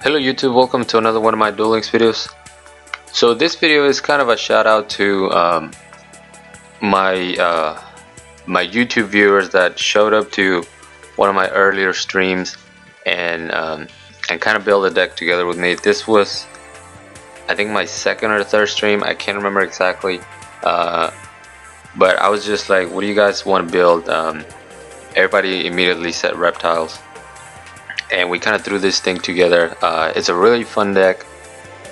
Hello YouTube, welcome to another one of my Duel Links videos. So this video is kind of a shout out to my YouTube viewers that showed up to one of my earlier streams and kind of build a deck together with me. This was, I think, my second or third stream. I can't remember exactly, but I was just like, what do you guys want to build? Everybody immediately said reptiles, and we kind of threw this thing together. It's a really fun deck,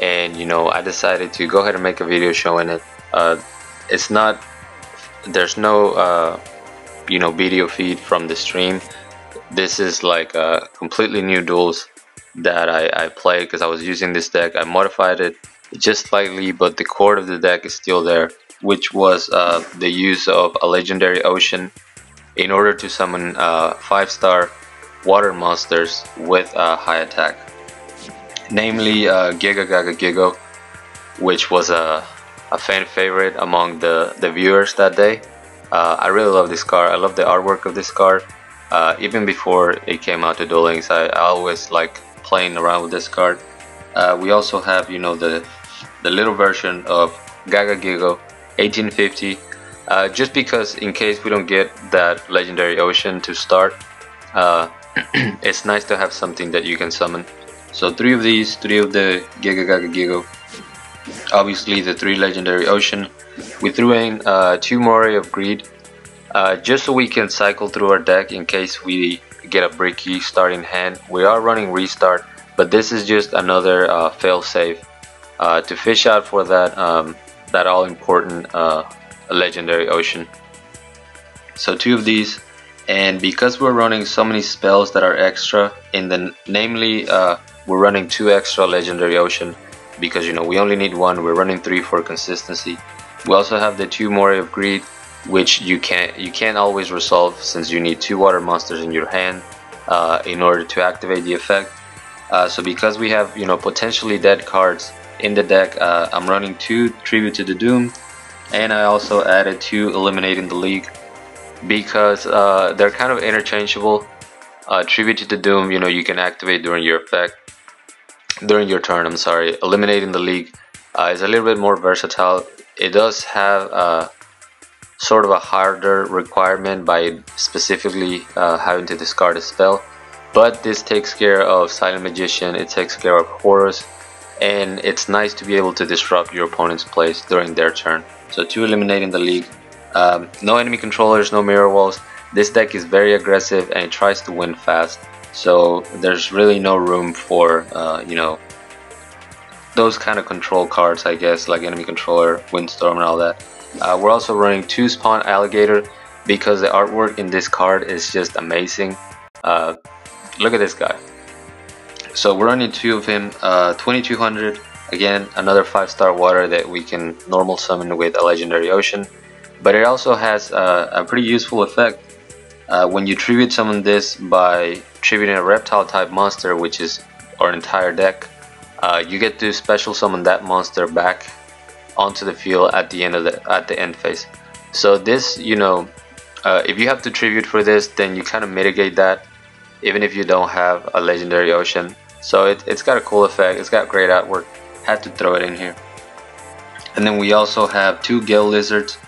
and I decided to go ahead and make a video showing it. There's no video feed from the stream. This is like completely new duels that I played because I was using this deck. I modified it just slightly, but the core of the deck is still there, which was the use of a legendary ocean in order to summon 5-star water monsters with high attack, namely Giga Gaga Gigo, which was a fan favorite among the viewers that day. I really love this card. I love the artwork of this card. Even before it came out to Duel Links, I always like playing around with this card. We also have the little version of Gaga Gigo 1850, just because in case we don't get that legendary ocean to start, it's nice to have something that you can summon. So three of the Giga Gaga Gigo, obviously the 3 legendary ocean. We threw in 2 Moray of Greed, just so we can cycle through our deck in case we get a bricky starting hand. We are running restart, but this is just another fail safe to fish out for that all important legendary ocean. So 2 of these. And because we're running so many spells that are extra namely we're running 2 extra legendary ocean, because we only need 1. We're running 3 for consistency. We also have the 2 Moray of Greed, which you can't always resolve, since you need 2 water monsters in your hand in order to activate the effect. So because we have potentially dead cards in the deck, I'm running 2 Tribute to the Doom, and I also added 2 Eliminating the League, because they're kind of interchangeable. Tribute to the Doom, you can activate during your turn. I'm sorry. Eliminating the League is a little bit more versatile. It does have sort of a harder requirement by specifically having to discard a spell, but this takes care of Silent Magician, it takes care of Horus, and it's nice to be able to disrupt your opponent's plays during their turn. So 2 Eliminating the League. No enemy controllers, no mirror walls. This deck is very aggressive and it tries to win fast, so there's really no room for those kind of control cards, I guess, like enemy controller, Windstorm, and all that. We're also running 2 Spawn Alligator because the artwork in this card is just amazing. Look at this guy. So we're running 2 of him, 2200. Again, another 5-star water that we can normal summon with a legendary ocean. But it also has a pretty useful effect. When you tribute summon this by tributing a reptile type monster, which is our entire deck, you get to special summon that monster back onto the field at the end phase. So this, if you have to tribute for this, then you kind of mitigate that, even if you don't have a legendary ocean. So it's got a cool effect. It's got great artwork. Had to throw it in here. And then we also have 2 Gale Lizards,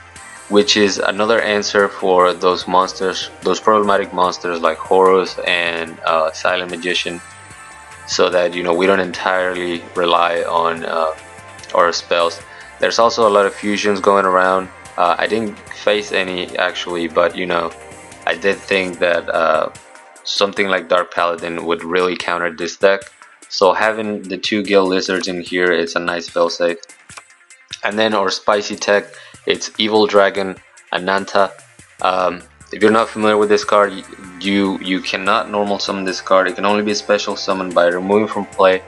which is another answer for those monsters, those problematic monsters like Horus and Silent Magician, so that we don't entirely rely on our spells. There's also a lot of fusions going around. I didn't face any actually, but I did think that something like Dark Paladin would really counter this deck. So having the 2 Gale Lizards in here, it's a nice failsafe. And then our spicy tech, it's Evil Dragon Ananta. If you're not familiar with this card, you cannot normal summon this card. It can only be special summoned by removing from play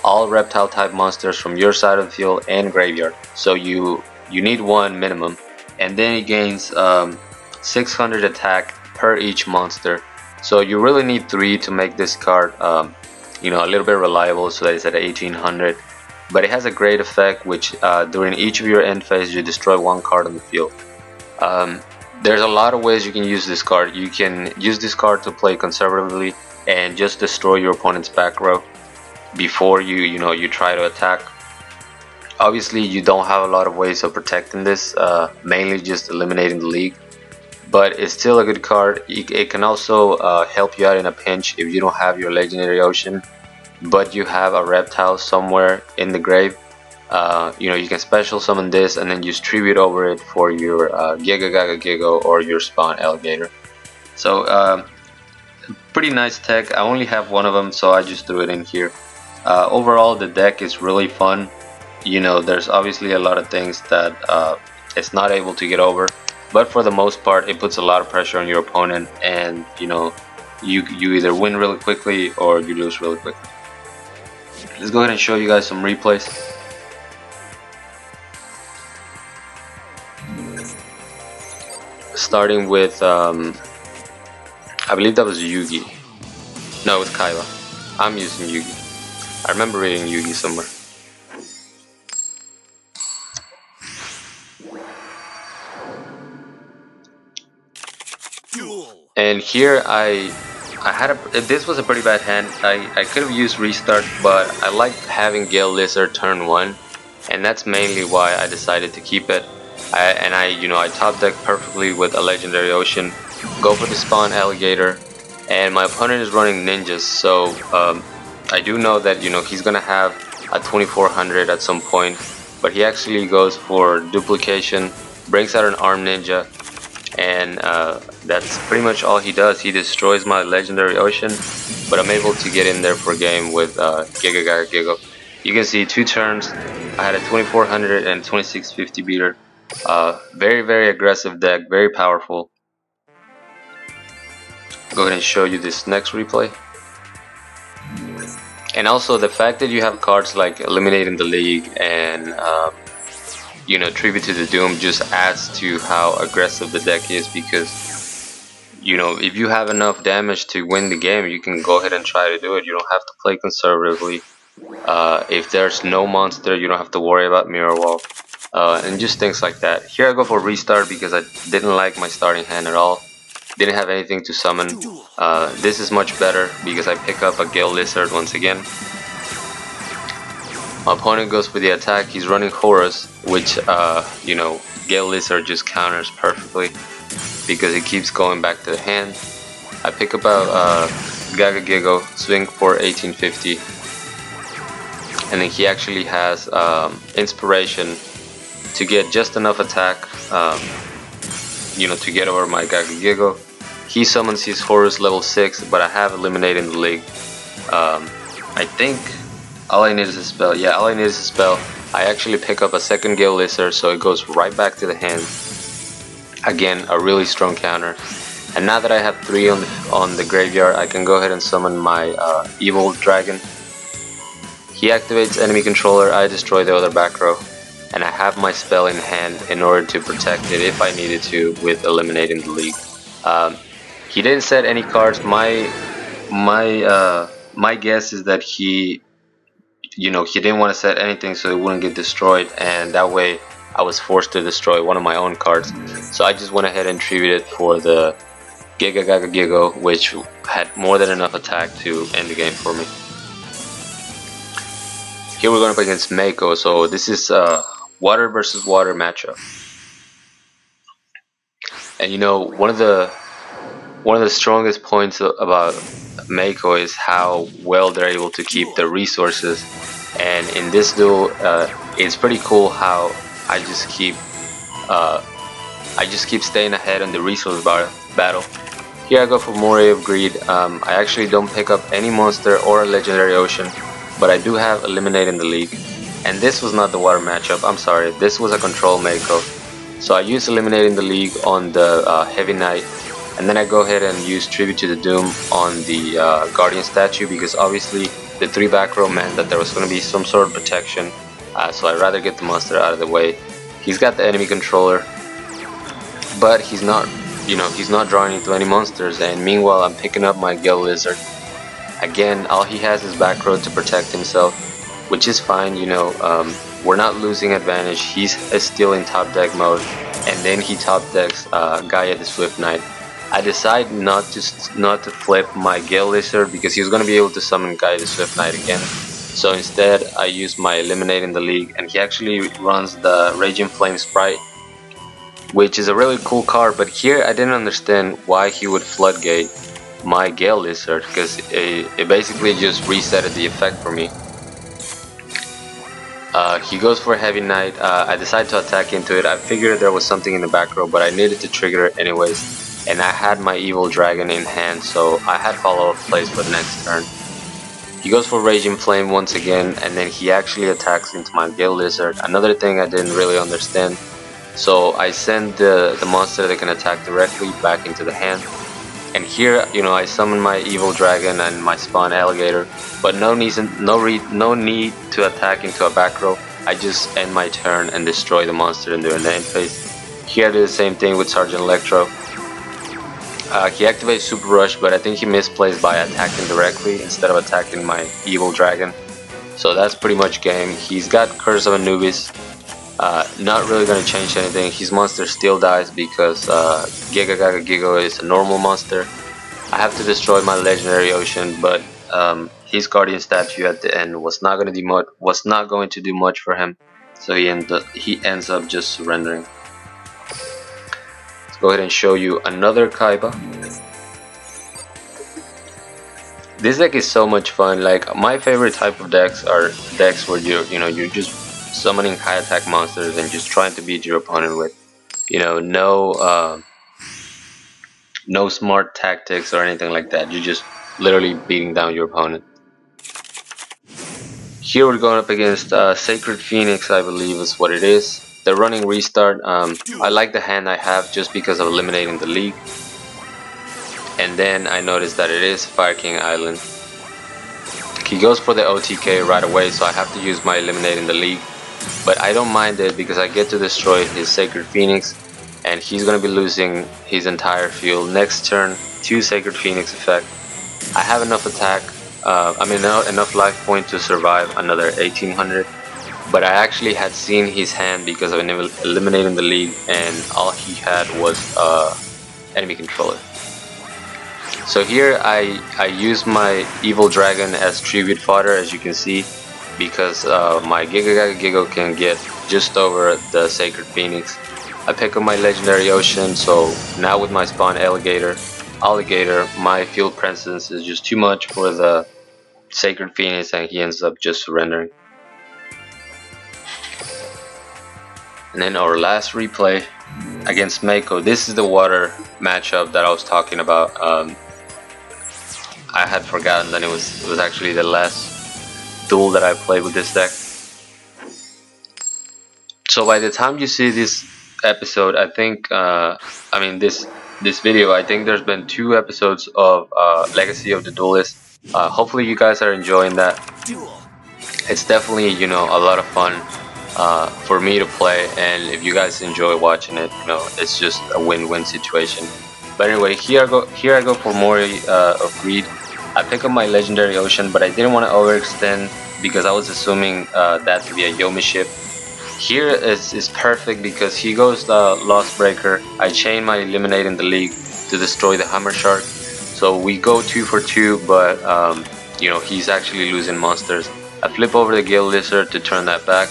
all reptile type monsters from your side of the field and graveyard. So you need 1 minimum, and then it gains 600 attack per each monster. So you really need 3 to make this card a little bit reliable, so that it's at 1800. But it has a great effect, which during each of your end phase you destroy 1 card on the field. There's a lot of ways you can use this card. You can use this card to play conservatively and just destroy your opponent's back row. before you try to attack. Obviously you don't have a lot of ways of protecting this, mainly just eliminating the league, but it's still a good card. It can also help you out in a pinch if you don't have your legendary ocean but you have a reptile somewhere in the grave. You can special summon this and then just tribute over it for your Giga Gaga Gigo or your spawn alligator. So pretty nice tech. I only have one of them, so I just threw it in here. Overall, the deck is really fun. There's obviously a lot of things that it's not able to get over, but for the most part it puts a lot of pressure on your opponent, and you either win really quickly or you lose really quickly. Let's go ahead and show you guys some replays. Starting with I believe that was Yugi. No, it was Kaiba. I'm using Yugi. I remember reading Yugi somewhere. Duel. And here this was a pretty bad hand. I could have used restart, but I liked having Gale Lizard turn 1, and that's mainly why I decided to keep it. I top deck perfectly with a legendary ocean, go for the spawn alligator, and my opponent is running ninjas, so I do know that he's gonna have a 2400 at some point, but he actually goes for duplication, brings out an armed ninja, and that's pretty much all he does. He destroys my legendary ocean, but I'm able to get in there for game with Giga Gaga Gigo. You can see 2 turns I had a 2400 and 2650 beater. Very, very aggressive deck, very powerful. Go ahead and show you this next replay. And also the fact that you have cards like Eliminating the League and Tribute to the Doom just adds to how aggressive the deck is, because if you have enough damage to win the game, you can go ahead and try to do it. You don't have to play conservatively. If there's no monster, you don't have to worry about Mirror Wall, and just things like that. Here I go for restart because I didn't like my starting hand at all. Didn't have anything to summon. This is much better because I pick up a Gale Lizard once again. My opponent goes for the attack. He's running Horus, which Gale Lizard just counters perfectly because it keeps going back to the hand. I pick up a Gaga Gigo, swing for 1850, and then he actually has inspiration to get just enough attack, to get over my Gaga Gigo. He summons his Horus level 6, but I have Eliminating the League. I think all I need is a spell. Yeah, all I need is a spell. I actually pick up a second Gale Lizard, so it goes right back to the hand. Again, a really strong counter. And now that I have 3 on the graveyard, I can go ahead and summon my Evil Dragon. He activates enemy controller, I destroy the other back row, and I have my spell in hand in order to protect it if I needed to with Eliminating the League. He didn't set any cards. My guess is that he didn't want to set anything so it wouldn't get destroyed, and that way I was forced to destroy one of my own cards. So I just went ahead and tributed for the Giga Gaga Gigo, which had more than enough attack to end the game for me. Here we're going up against Mako, so this is water versus water matchup. And one of the strongest points about Mako is how well they're able to keep the resources. And in this duel, it's pretty cool how I just keep staying ahead in the resource battle. Here I go for Moray of Greed. I actually don't pick up any monster or a legendary ocean, but I do have Eliminating the League. And this was not the water matchup, I'm sorry, this was a control Mako. So I use Eliminating the League on the Heavy Knight, and then I go ahead and use Tribute to the Doom on the Guardian statue, because obviously the 3 back row meant that there was going to be some sort of protection, so I'd rather get the monster out of the way. He's got the enemy controller, but he's not drawing into any monsters, and meanwhile I'm picking up my Gale Lizard. Again, all he has is back row to protect himself, which is fine. We're not losing advantage. He's still in top deck mode, and then he top decks Gaia the Swift Knight. I decide not to flip my Gale Lizard because he was going to be able to summon Gaia the Swift Knight again. So instead I use my Eliminate in the League, and he actually runs the Raging Flame Sprite, which is a really cool card. But here I didn't understand why he would floodgate my Gale Lizard, because it basically just resetted the effect for me. He goes for Heavy Knight. I decide to attack into it. I figured there was something in the back row, but I needed to trigger it anyways, and I had my Evil Dragon in hand, so I had follow-up plays for the next turn. He goes for Raging Flame once again, and then he actually attacks into my Gale Lizard. Another thing I didn't really understand. So I send the monster that can attack directly back into the hand. And here, you know, I summon my Evil Dragon and my Spawn Alligator, but no need to attack into a back row. I just end my turn and destroy the monster into an end phase. Here I do the same thing with Sergeant Electro. He activates Super Rush, but I think he misplays by attacking directly instead of attacking my Evil Dragon. So that's pretty much game. He's got Curse of Anubis. Not really going to change anything. His monster still dies because Giga Gaga Gigo is a normal monster. I have to destroy my Legendary Ocean, but his Guardian Statue at the end was not going to do much for him. So he ends up just surrendering. Go ahead and show you another Kaiba. This deck is so much fun. Like, my favorite type of decks are decks where you're just summoning high attack monsters and just trying to beat your opponent with, no smart tactics or anything like that. You're just literally beating down your opponent. Here we're going up against Sacred Phoenix, I believe is what it is. They're running Restart. I like the hand I have just because of eliminating the League. And then I noticed that it is Fire King Island. He goes for the OTK right away, so I have to use my Eliminating the League. But I don't mind it because I get to destroy his Sacred Phoenix, and he's going to be losing his entire field. Next turn, 2 Sacred Phoenix effect. I have enough attack, enough life point to survive another 1800. But I actually had seen his hand because of eliminating the League, and all he had was enemy controller. So here I use my Evil Dragon as tribute fodder, as you can see, because my Giga Gaga Gigo can get just over the Sacred Phoenix. I pick up my Legendary Ocean, so now with my Spawn Alligator, my field presence is just too much for the Sacred Phoenix, and he ends up just surrendering. And then our last replay against Mako. This is the water matchup that I was talking about. I had forgotten that it was actually the last duel that I played with this deck. So by the time you see this episode, I think, this video, I think there's been 2 episodes of Legacy of the Duelist. Hopefully you guys are enjoying that. It's definitely, a lot of fun for me to play, and if you guys enjoy watching it, it's just a win-win situation. But anyway, here I go for more of Greed. I pick up my Legendary Ocean, but I didn't want to overextend because I was assuming that to be a Yomi ship. Here is perfect because he goes the Lost Breaker. I chain my Eliminating the League to destroy the Hammer Shark. So we go 2 for 2, but he's actually losing monsters. I flip over the Gale Lizard to turn that back,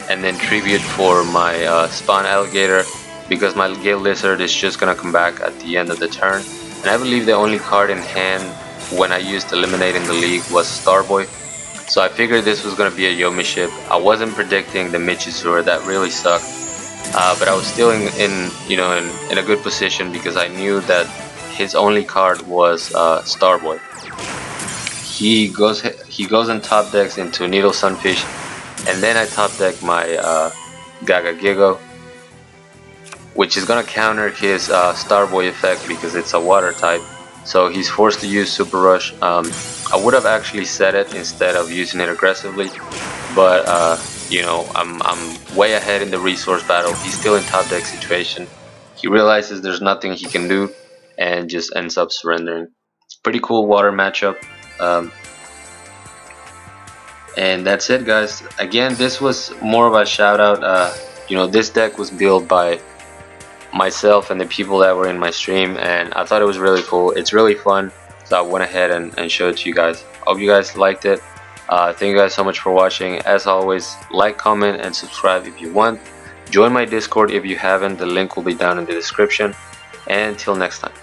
and then tribute for my Spawn Alligator because my Gale Lizard is just gonna come back at the end of the turn. And I believe the only card in hand when I used Eliminating the League was Starboy. So I figured this was gonna be a Yomi ship. I wasn't predicting the Michisur, that really sucked. But I was still in a good position because I knew that his only card was Starboy. He goes and top decks into Needle Sunfish, and then I top deck my Gaga Gigo, which is gonna counter his Starboy effect because it's a water type. So he's forced to use Super Rush. I would have actually set it instead of using it aggressively, but I'm way ahead in the resource battle. He's still in top deck situation. He realizes there's nothing he can do and just ends up surrendering. Pretty cool water matchup. And that's it, guys. Again, this was more of a shout out. This deck was built by myself and the people that were in my stream, and I thought it was really cool. It's really fun, so I went ahead and showed it to you guys. Hope you guys liked it. Thank you guys so much for watching. As always, like, comment, and subscribe if you want. Join my Discord if you haven't. The link will be down in the description. And until next time.